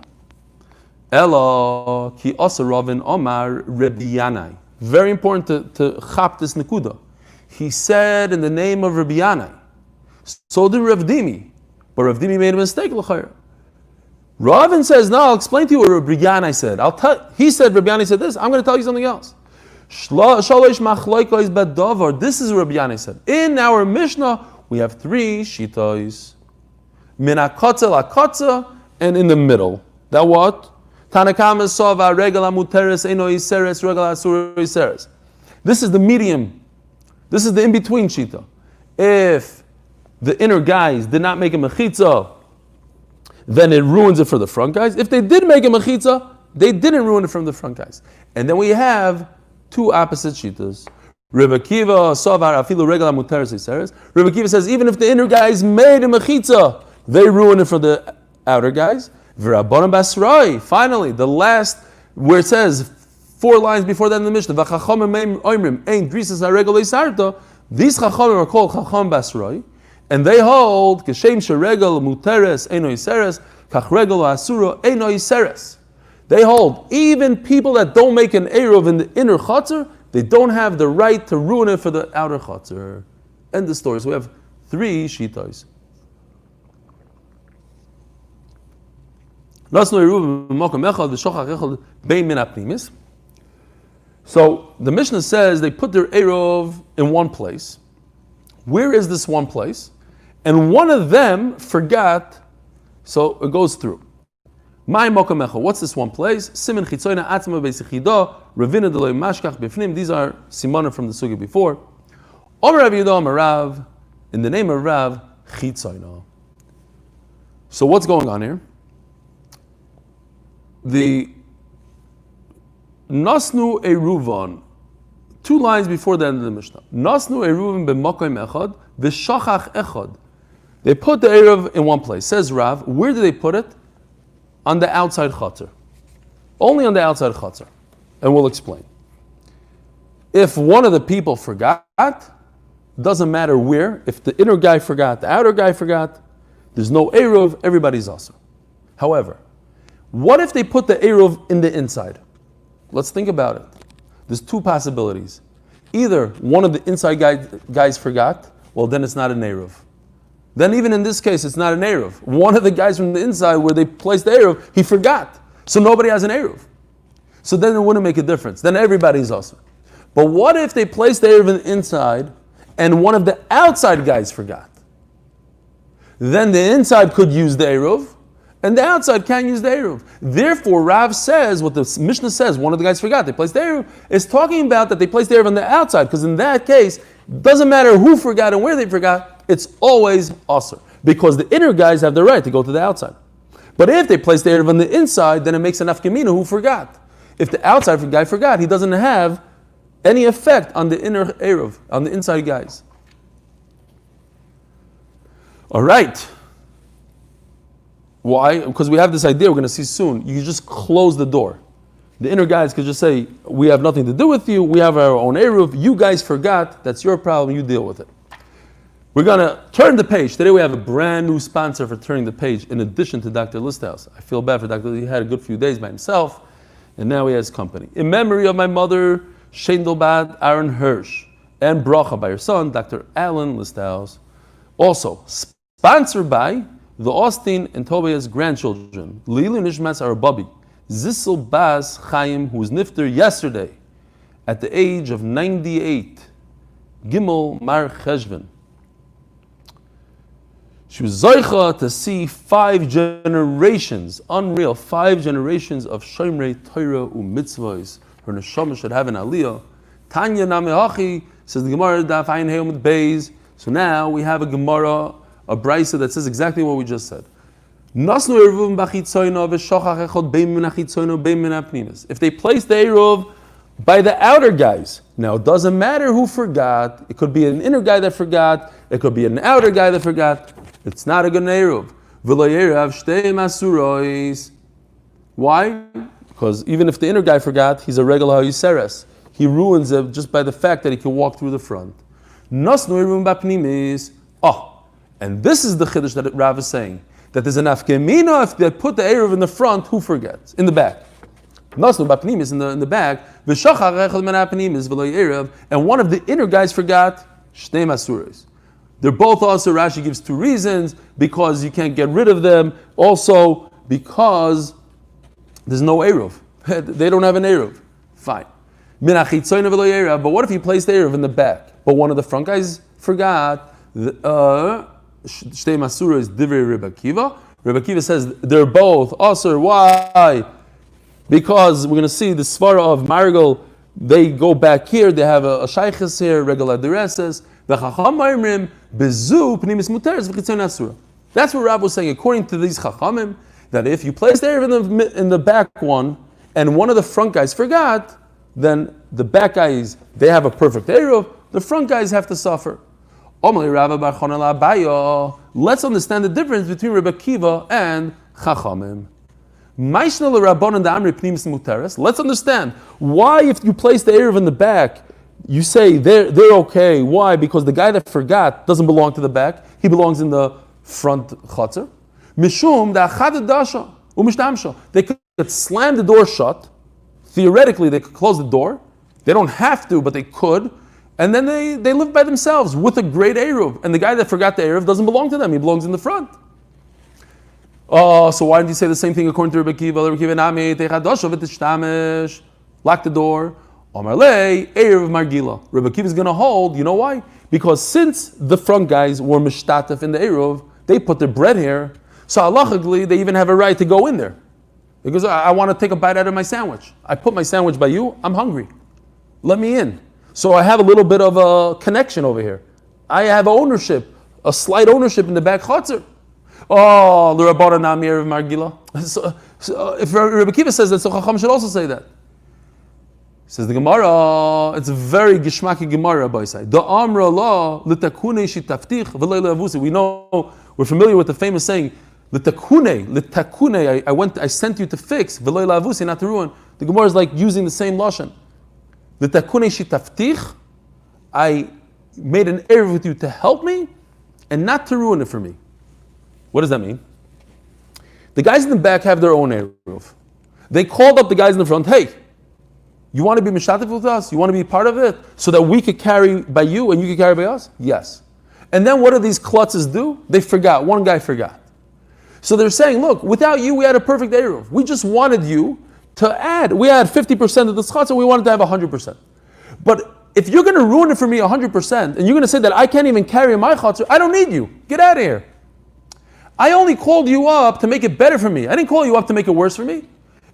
Elo ki asa Ravin Omar Rabbi Yanai. Very important to chap this nekuda. He said in the name of Rabbi Yanai. So did Rav Dimi, but Rav Dimi made a mistake. Ravin says, no, I'll explain to you what Rabbi Yanai said. He said Rabbi Yanai said this. I'm going to tell you something else. Shalosh machloikos badavar. This is what Rabbi Yanai said. In our Mishnah, we have 3 shitos. Min hakotza lakotza, and in the middle. That what? Tanakama sova regala muteres eno iseres regala asur iseres. This is the medium. This is the in-between shita. If the inner guys did not make a mechitza, then it ruins it for the front guys. If they did make a mechitza, they didn't ruin it from the front guys. And then we have 2 opposite shitas. Rebbe Kiva savar afilu regala muteres iseres. Rebbe Kiva says even if the inner guys made a mechitza, they ruin it for the outer guys. V'rabbanan basroi. Finally, the last where it says 4 lines before that in the Mishnah. V'chachamim oimrim ein drisas haregel sarta. These chachamim are called chacham basroi, and they hold keshem sheregel muteres eno iseres kach regel asura eno iseres. They hold even people that don't make an eruv in the inner chatzar, they don't have the right to ruin it for the outer chatzar. End the story. So we have 3 shitos. So the Mishnah says they put their Eruv in one place. Where is this one place? And one of them forgot, so it goes through. What's this one place? These are simanim from the sugi before. In the name of Rav, so what's going on here? The Nasnu Eruvin, 2 lines before the end of the Mishnah. Nasnu Eruvin b'makom echad v'shachach echad. They put the Eruv in one place. Says Rav, where do they put it? On the outside chatzar. Only on the outside chatzar. And we'll explain. If one of the people forgot, doesn't matter where. If the inner guy forgot, the outer guy forgot, there's no Eruv, everybody's also. However, what if they put the Eruv in the inside? Let's think about it. There's 2 possibilities. Either one of the inside guys forgot, well then it's not an Eruv. Then even in this case, it's not an Eruv. One of the guys from the inside where they placed the Eruv, he forgot. So nobody has an Eruv. So then it wouldn't make a difference. Then everybody's awesome. But what if they placed the Eruv in the inside and one of the outside guys forgot? Then the inside could use the Eruv, and the outside can't use the Eruv. Therefore, Rav says, what the Mishnah says, one of the guys forgot, they placed the Eruv, is talking about that they placed the Eruv on the outside, because in that case, it doesn't matter who forgot and where they forgot, it's always asur. Because the inner guys have the right to go to the outside. But if they place the Eruv on the inside, then it makes an nafkamina who forgot. If the outside guy forgot, he doesn't have any effect on the inner Eruv, on the inside guys. All right. Why? Because we have this idea we're going to see soon. You just close the door. The inner guys could just say, we have nothing to do with you. We have our own Eruv. You guys forgot. That's your problem. You deal with it. We're going to turn the page. Today we have a brand new sponsor for turning the page in addition to Dr. Listhouse. I feel bad for Dr. He had a good few days by himself, and now he has company. In memory of my mother, Shendelbad Aaron Hirsch, and Bracha by her son, Dr. Alan Listhouse. Also, sponsored by the Austin and Tobias grandchildren, Lilu Nishmas Arababi, Zissel Bas Chaim, who was nifter yesterday at the age of 98, Gimel Mar Cheshvan. She was Zoicha to see 5 generations, unreal, 5 generations of Shomrei Torah u'mitzvahs. Her neshama should have an aliyah. Tanya Namehachi, says the Gemara, Daf Amud Beis. So now we have a Gemara, a brisa that says exactly what we just said. If they place the Eruv by the outer guys, now it doesn't matter who forgot. It could be an inner guy that forgot. It could be an outer guy that forgot. It's not a good Eruv. Why? Because even if the inner guy forgot, he's a regular Yiseres. He ruins it just by the fact that he can walk through the front. And this is the chiddush that Rav is saying, that there's an afkemina if they put the Eruv in the front, who forgets? In the back. Nasnu bapnimis in the back. And one of the inner guys forgot. Shnei masuros. They're both also, Rashi gives 2 reasons, because you can't get rid of them. Also, because there's no Eruv. They don't have an Eruv. Fine. But what if you place the Eruv in the back, but one of the front guys forgot? Shtei Masura is Divrei Rebbe Akiva. Rebbe Akiva says they're both Asur. Why? Because we're going to see the Svara of Margal, they go back here, they have a Shaykhis here, regular Dereses. That's what Rav was saying, according to these Chachamim, that if you place the Eruv in the back one, and one of the front guys forgot, then the back guys, they have a perfect Eruv, the front guys have to suffer. Let's understand the difference between Rebbe Akiva and Chachamim. Let's understand why, if you place the Eruv in the back, you say they're okay. Why? Because the guy that forgot doesn't belong to the back; he belongs in the front chutzner. They could slam the door shut. Theoretically, they could close the door. They don't have to, but they could. And then they live by themselves with a great Eruv. And the guy that forgot the Eruv doesn't belong to them. He belongs in the front. So why didn't you say the same thing according to Rebbe Akiva? Lock the door. Eruv Margila. Rebbe Akiva is going to hold. You know why? Because since the front guys were mishtatef in the Eruv, they put their bread here. So halachically, they even have a right to go in there. Because I want to take a bite out of my sandwich. I put my sandwich by you. I'm hungry. Let me in. So I have a little bit of a connection over here. I have ownership, a slight ownership in the back chutzner. Oh, the Rabbana Namir of Margila. So if Rebbe Akiva says that, so Chacham should also say that. Says the Gemara, it's a very gishmaki Gemara, Rabbi Isai. The Amra Allah, litakune shitaftich v'lei le'avusi. We know, we're familiar with the famous saying, litakune, I sent you to fix, v'lei le'avusi, not to ruin. The Gemara is like using the same lashon. Litakune shitaftich, I made an Eruv with you to help me and not to ruin it for me. What does that mean? The guys in the back have their own Eruv. They called up the guys in the front, hey, you want to be mishatif with us? You want to be part of it? So that we could carry by you and you could carry by us? Yes. And then what do these klutzes do? They forgot. One guy forgot. So they're saying, look, without you, we had a perfect Eruv. We just wanted you to add. We had 50% of the chutzner, we wanted to have 100%. But if you're going to ruin it for me 100%, and you're going to say that I can't even carry my chutzner, I don't need you. Get out of here. I only called you up to make it better for me. I didn't call you up to make it worse for me.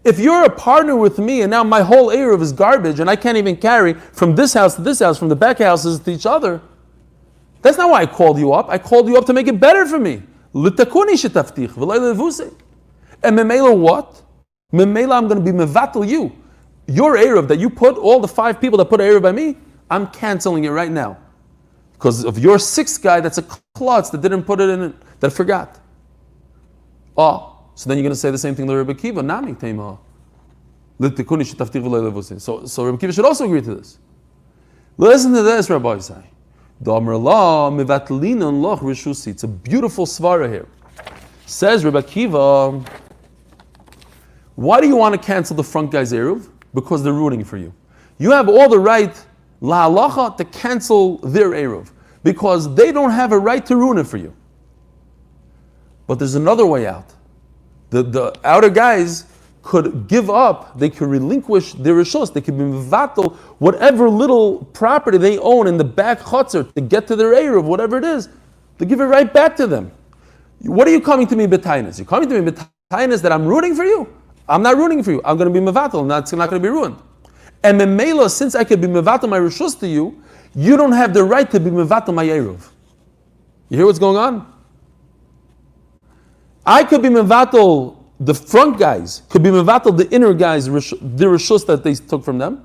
If you're a partner with me and now my whole Eruv is garbage and I can't even carry from this house to this house, from the back houses to each other, that's not why I called you up. I called you up to make it better for me. And memela what? Memela, I'm going to be mevatel you. Your Eruv that you put, all the 5 people that put Eruv by me, I'm canceling it right now. Because of your 6th guy that's a klutz that didn't put it in, that forgot. Oh. So then you're going to say the same thing to Rebbe Akiva. Nami teima. So Rebbe Akiva should also agree to this. Listen to this, Rabbi Isai. It's a beautiful svara here. Says Rebbe Akiva, why do you want to cancel the front guy's Eruv? Because they're rooting for you. You have all the right, la halacha, to cancel their Eruv. Because they don't have a right to ruin it for you. But there's another way out. The outer guys could give up, they could relinquish their rishos, they could be mevatel whatever little property they own in the back chutzner to get to their Eruv, whatever it is, to give it right back to them. What are you coming to me b'tainis? You're coming to me b'tainis that I'm rooting for you? I'm not rooting for you. I'm going to be mevatel, and that's not going to be ruined. And memela, since I could be mevatel my rishus to you, you don't have the right to be mevatel my eruv. You hear what's going on? I could be mevatel, the front guys could be mevatel the inner guys, the rishus that they took from them.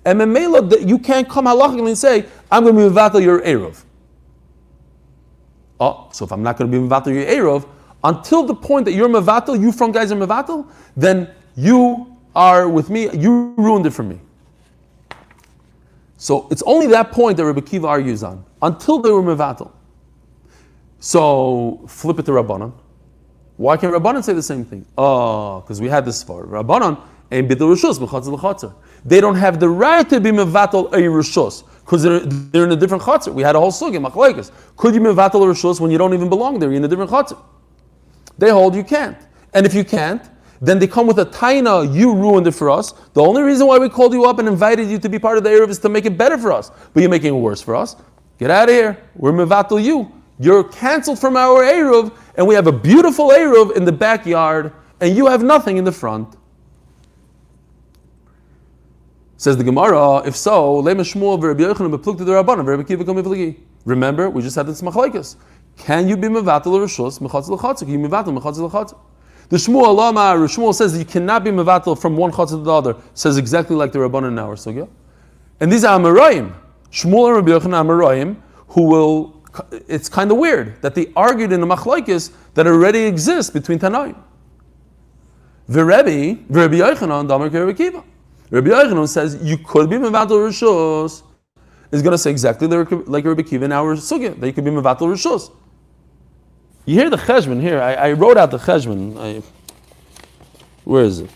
And memela, you can't come halachically and say, I'm going to be mevatel your eruv. Oh, so if I'm not going to be mevatel your eruv, until the point that you're mevatel, you front guys are mevatel, then you are with me, you ruined it for me. So it's only that point that Rebbe Kiva argues on, until they were mevatel. So flip it to Rabbanan. Why can't Rabbanan say the same thing? Oh, because we had this far. Rabbanan ain't bidul rishus b'chatzar l'chatzar. They don't have the right to be mevatel a rishus because they're in a different chatzar. We had a whole sugya machlekes. Could you mevatel a rishus when you don't even belong there? You're in a different chatzar. They hold you can't, and if you can't, then they come with a taina. You ruined it for us. The only reason why we called you up and invited you to be part of the eruv is to make it better for us. But you're making it worse for us. Get out of here. We're mevatel you. You're canceled from our eruv, and we have a beautiful eruv in the backyard, and you have nothing in the front. Says the Gemara, if so, remember, we just had this machlekes. Can you be mevatel rishus mechatz l'chatz? Can you mevatel mechatz l'chatz? The Shmuel says that you cannot be mevatel from one chatz to the other. Says exactly like the Rabbanan in our sugya. And these are Amoraim. Shmuel and Rabbi Yochanan Amoraim, who will. It's kind of weird that they argued in a machlekes that already exists between Tanaim. Rabbi Yochanan Damar Rabbi Kiva. Rabbi Yochanan says you could be mevatel rishus. Is going to say exactly like Rabbi Kiva in our sugya that you could be mevatel rishus. You hear the cheshbon here. I wrote out the cheshbon. Where is it?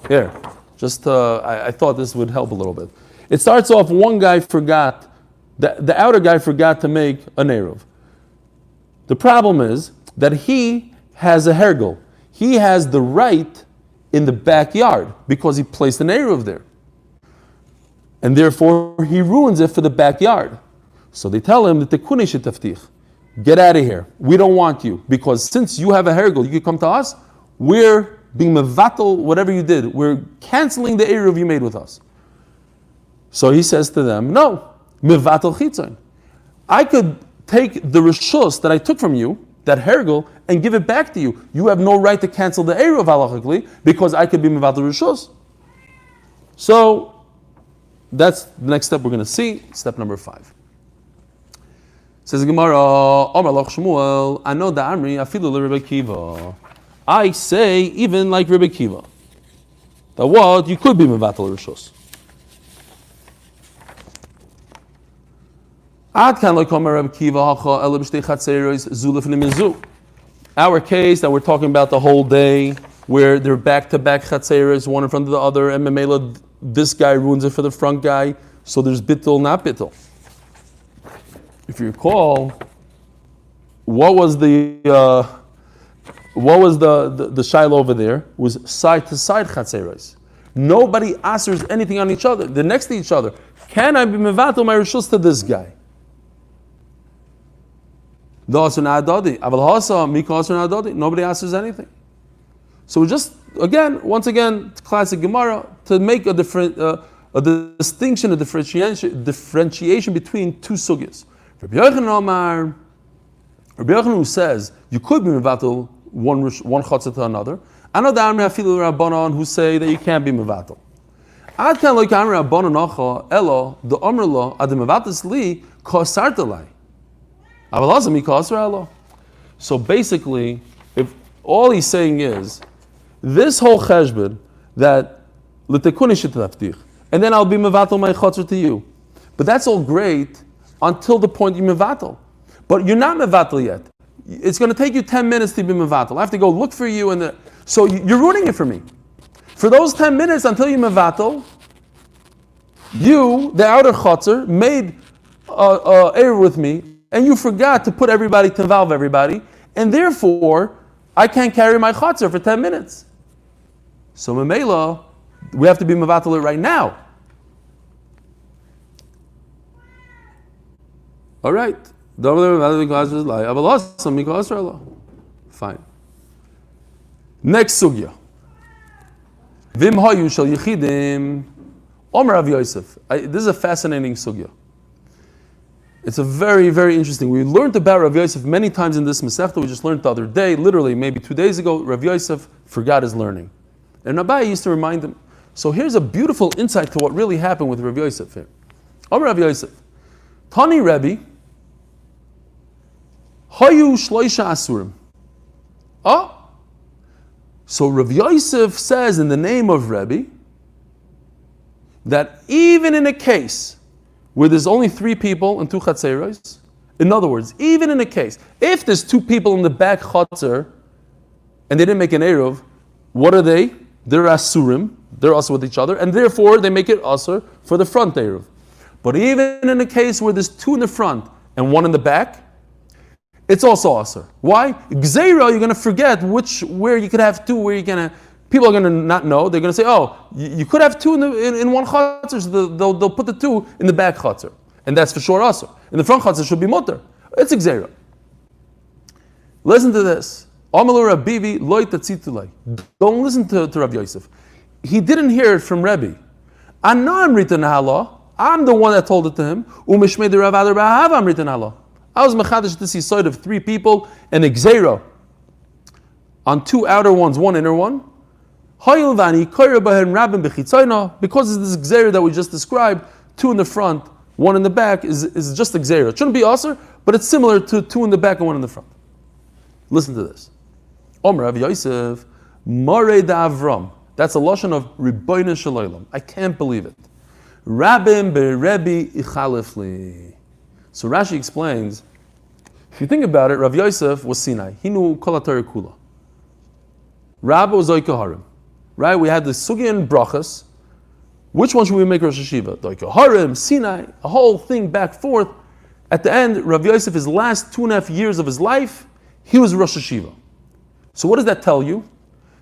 Here. Just I thought this would help a little bit. It starts off. One guy forgot. The outer guy forgot to make an eruv. The problem is that he has a hergel. He has the right in the backyard because he placed an eruv there. And therefore he ruins it for the backyard. So they tell him that the kunish taftich, get out of here. We don't want you because since you have a hergel, you can come to us. We're being mevatel whatever you did. We're canceling the eruv you made with us. So he says to them, no. Mevatel chitzon. I could take the rishus that I took from you, that hergel, and give it back to you. You have no right to cancel the eruv halachically because I could be mevatel rishus. So that's the next step we're going to see. Step number 5. Says the Gemara, Omar Loch Shmuel, Ano da'amri afilu Rebbe Kiva. I say even like Rebbe Kiva that what you could be mevatel rishus. Our case that we're talking about the whole day, where they're back-to-back chatzeres, one in front of the other, and memela, this guy ruins it for the front guy, so there's bittul, not bittul. If you recall, what was the shiloh over there? It was side-to-side chatzeres. Nobody answers anything on each other. They're next to each other. Can I be mevatel my rishus to this guy? Nobody answers anything. So just once again, classic Gemara to make a distinction, a differentiation between two sugyas. Rabbi Yochanan who says you could be mevatel one chatzah to another. Another Amri Afilu Rabbanan who say that you can't be mevatel. Ad kan lo kamri Rabbanan acha elo the Amr lo ad mevatel li kosartelai. So basically, if all he's saying is this whole cheshbon that l'tekunish taftich, and then I'll be mevatel my chatzar to you, but that's all great until the point you mevatel. But you're not mevatel yet. It's going to take you 10 minutes to be mevatel. I have to go look for you, so you're ruining it for me. For those 10 minutes until you mevatel, you, the outer chatzar, made error with me. And you forgot to put everybody, to involve everybody, and therefore, I can't carry my chatzar for 10 minutes. So memela, we have to be mevatel it right now. All right, Fine. Next sugya. Vim hayu shel yichidim Omer Rav Yosef. This is a fascinating sugya. It's a very, very interesting. We learned about Rav Yosef many times in this Masechta. We just learned the other day, literally maybe 2 days ago. Rav Yosef forgot his learning, and Abai used to remind him. So here's a beautiful insight to what really happened with Rav Yosef here. Omer Rav Yosef, Tani Rebbe, Hayu Shloisha Asurim. So Rav Yosef says in the name of Rebbe that even in a case where there's only 3 people and 2 chatzeros, in other words, even in a case, if there's 2 people in the back chatzer and they didn't make an eruv, what are they? They're asurim, they're also with each other, and therefore they make it asur for the front eruv. But even in a case where there's 2 in the front and 1 in the back, it's also asur. Why? Gzeira, you're going to forget where you could have 2, where you're going to. People are going to not know. They're going to say, "Oh, you could have 2 in one chatzar." So they'll put the 2 in the back chatzar, and that's for sure asur. In the front chatzar should be mutter. It's gzeira. Listen to this. Amalu Rabbivi loy tatzitulay. Don't listen to Rav Yosef. He didn't hear it from Rebbe. Anam ritan hala. I'm the one that told it to him. Umishmei de Rav Adar ba'avam ritan hala. I was mechadish this side of 3 people and gzeira on 2 outer ones, 1 inner one. Because of this gzeira that we just described, 2 in the front, 1 in the back is just a gzeira. It shouldn't be asur, but it's similar to 2 in the back and 1 in the front. Listen to this. Omer Rav Yosef, Mare dafbrama. That's a lashon of Ribbono shel Olam. I can't believe it. Rabim beRebbi ichalefli. So Rashi explains, if you think about it, Rav Yosef was Sinai. He knew Kol HaTorah Kula. Rabbi was Oike Harim. Right? We had the Sugi and Brachas. Which one should we make Rosh Hashiva? Oike Harim, Sinai, a whole thing back forth. At the end, Rav Yosef, his last 2.5 years of his life, he was Rosh Hashiva. So what does that tell you?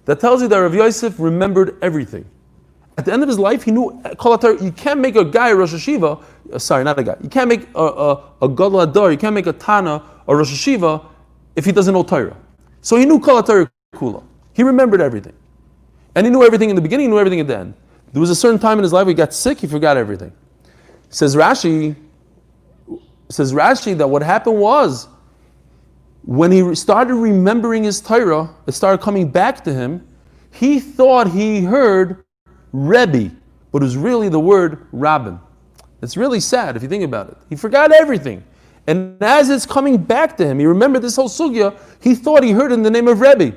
That tells you that Rav Yosef remembered everything. At the end of his life, he knew Kol HaTorah. You can't make a guy a Rosh Hashiva. Sorry, not a guy. You can't make a Gadol Hador. You can't make a Tana or Rosh Hashiva if he doesn't know Torah. So he knew Kol HaTorah Kula. He remembered everything. And he knew everything in the beginning, he knew everything at the end. There was a certain time in his life where he got sick, he forgot everything. Says Rashi that what happened was, when he started remembering his Torah, it started coming back to him, he thought he heard Rebbe, but it was really the word Rabbim. It's really sad if you think about it. He forgot everything. And as it's coming back to him, he remembered this whole sugya, he thought he heard it in the name of Rebbe.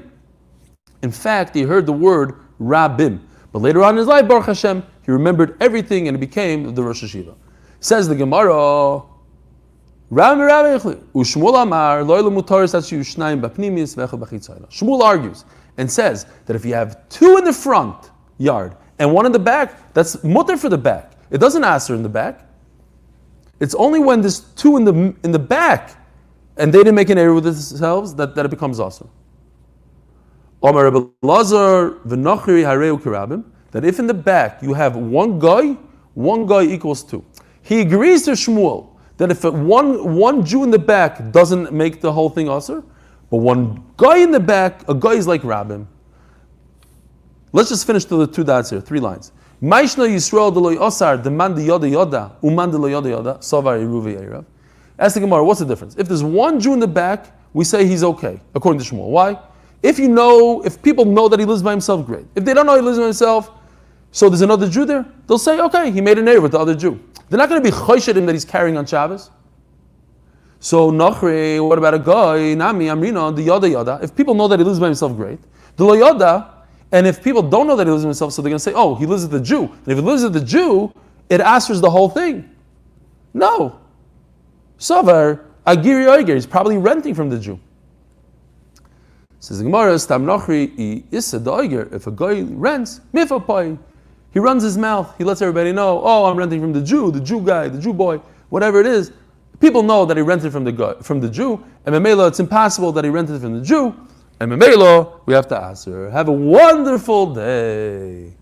In fact, he heard the word Rabbim. But later on in his life, Baruch Hashem, he remembered everything and it became the Rosh Hashiva. Says the Gemara, Shmuel argues and says that if you have 2 in the front yard and 1 in the back, that's mutter for the back. It doesn't answer in the back. It's only when there's 2 in the back and they didn't make an error with themselves that it becomes awesome. That if in the back you have 1 guy equals 2. He agrees to Shmuel that if one Jew in the back doesn't make the whole thing asur, but 1 guy in the back, a guy is like Rabbim. Let's just finish the 2 dots here, 3 lines. Maishna Yisrael deloy osar demand yoda yoda uman deloy yoda yoda savar Eruvi Eirav. Ask the Gemara, what's the difference? If there's 1 Jew in the back, we say he's okay, according to Shmuel. Why? If people know that he lives by himself, great. If they don't know he lives by himself, so there's another Jew there, they'll say, okay, he made an error with the other Jew. They're not going to be choshed him that he's carrying on Shabbos. So Nachri, what about a guy? Nami Amrina, the yada yada. If people know that he lives by himself, great. The lo yada, and if people don't know that he lives by himself, so they're going to say, oh, he lives with the Jew. And if he lives with the Jew, it answers the whole thing. No. Savar Agiri Oiger, he's probably renting from the Jew. Says the Gemara, Stam Nachri Issa the Oiger. If a guy rents, mifapai. He runs his mouth. He lets everybody know, oh, I'm renting from the Jew guy, the Jew boy, whatever it is. People know that he rented from the Jew, and Memela, it's impossible that he rented from the Jew, and Memela, we have to ask her. Have a wonderful day.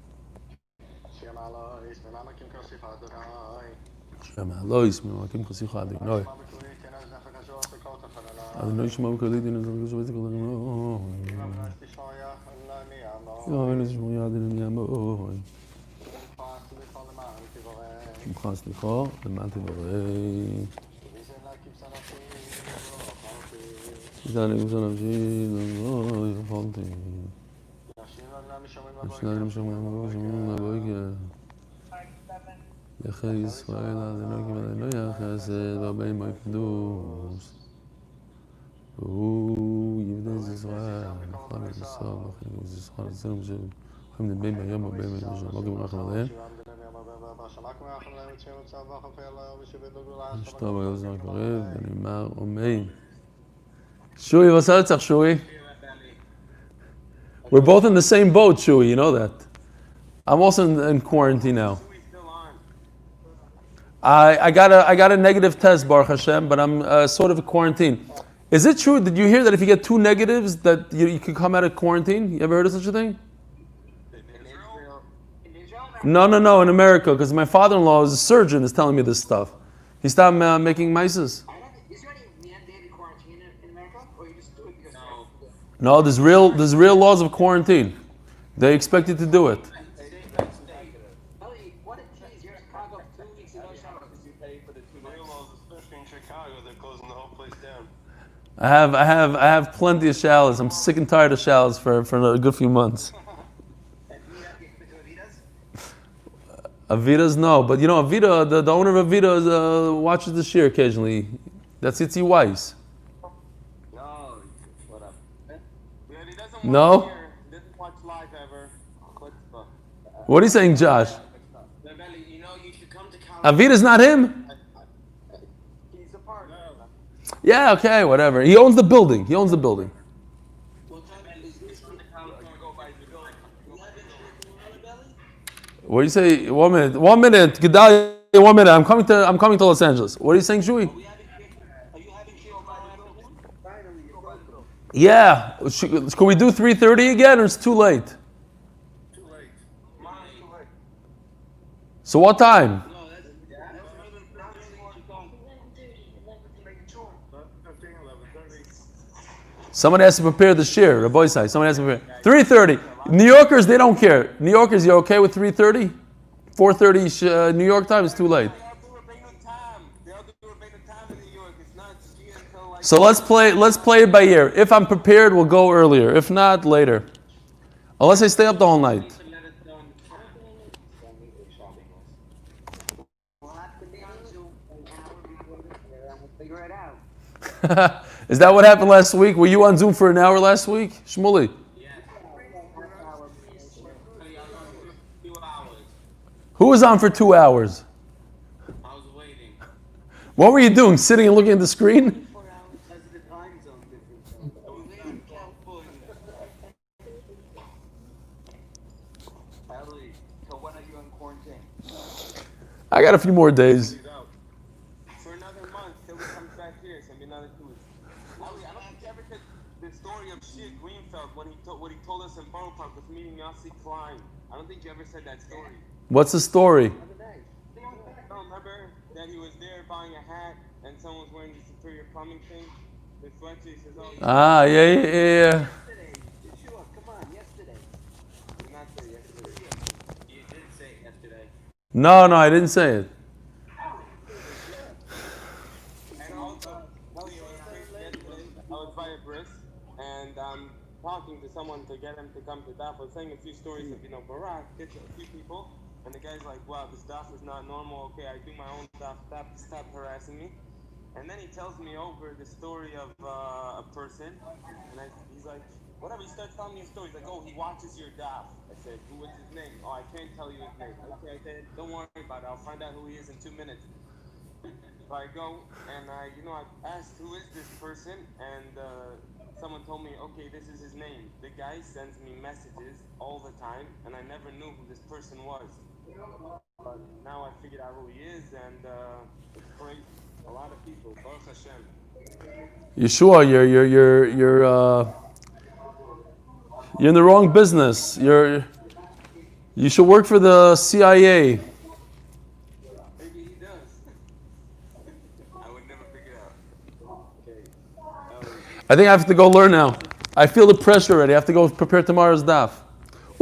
Adonai Shema V'Kolei Din Azal Gushu V'Tzikol Yomi Eruvin Yadin Yamo Simcha Slicha L'man Tivorei Yidani Gushan Avshi L'Lo Yifalti Yashnai L'Mishomim L'Mishomim L'Boike Yachei Yisrael Adonai Kim Adonai Yachesed V'Abei Ma'ikdus יבנה ישראל, נפלא ישראל, לכן זה ישראל, זה לא משהו, יכולים לדבר ביום הרבה משהו, לא גם רחם עליהם. שטוב, אבל זה קורב, ואני אומר, אומרים. Shui, what's up, Shui? We're both in the same boat, Shui, you know that. I'm also in quarantine now. I got a negative test, Baruch Hashem, but I'm sort of in quarantine. Is it true? Did you hear that if you get 2 negatives, that you can come out of quarantine? You ever heard of such a thing? No, in America, because my father-in-law is a surgeon, is telling me this stuff. He stopped making mices. Is there any mandated quarantine in America, or you just do it because? No, there's real laws of quarantine. They expect you to do it. What a tease! You're in Chicago 2 weeks ago. You pay for the 2 real laws, especially in Chicago, they're closing the whole place down. I have plenty of showers. I'm sick and tired of showers for a good few months. Avita's no, but you know Avita, the owner of Avita watches the shir occasionally. That's Itzi Weiss. No, what up? Yeah, he doesn't No? watch here. He doesn't watch live ever. What are you saying, Josh? You know, you should come to college. Avita's not him? He's a partner. Yeah, okay, whatever. He owns the building. What do you say? 1 minute. 1 minute. Gedalia, 1 minute. I'm coming to Los Angeles. What are you saying, Shui? Are you having kill by the Yeah. Can we do 3:30 again, or it's too late? Too late. So what time? No, that's 11:30. Someone has to prepare the shir. Rabbi Sai. Someone has to prepare. 3:30. New Yorkers, they don't care. New Yorkers, you okay with 3:30? 4:30 New York time is too late. So let's play it by ear. If I'm prepared, we'll go earlier. If not, later. Unless I stay up the whole night. We'll have to be on Zoom an hour before and we'll figure it out. Is that what happened last week? Were you on Zoom for an hour last week? Shmuley? Who was on for 2 hours? I was waiting. What were you doing? Sitting and looking at the screen? 4 hours because of the time zone difference. We live in California. Ellie, so when are you in quarantine? I got a few more days. For another month till he comes back here. It's gonna be another 2 weeks. Ellie, I don't think you ever said the story of Shia Greenfeld when what he told us in Borough Park with meeting Yossi Klein. I don't think you ever said that story. What's the story? No, remember that he was there buying a hat and someone was wearing the superior plumbing thing? The sweatshirt, he says, oh, Ah, yeah. Yesterday, Yeshua, come on, yesterday. did not say yesterday. You did say it yesterday. No, I didn't say it. And also, yesterday, I was by a bris and I'm talking to someone to get him to come to Daf. I was saying a few stories of, Barak, gets a few people. And the guy's like, wow, this Daf is not normal. Okay, I do my own Daf. Stop harassing me. And then he tells me over the story of a person. And he's like, whatever. He starts telling me a story. He's like, oh, he watches your Daf. I said, what's his name? Oh, I can't tell you his name. Okay, I said, don't worry about it. I'll find out who he is in 2 minutes. So I go and I asked who is this person, and someone told me, okay, this is his name. The guy sends me messages all the time, and I never knew who this person was. But now I figured out who he is, and it's crazy. A lot of people. Baruch Hashem. Yeshua, you're in the wrong business. You should work for the CIA. Maybe he does. I would never figure it out. Okay. I think I have to go learn now. I feel the pressure already. I have to go prepare tomorrow's daf.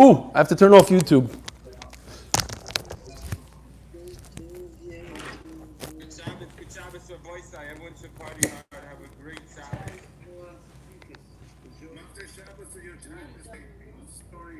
Ooh, I have to turn off YouTube. Good Shabbos for voice. Everyone should party hard. Have a great Shabbos. After Shabbos, your time is the story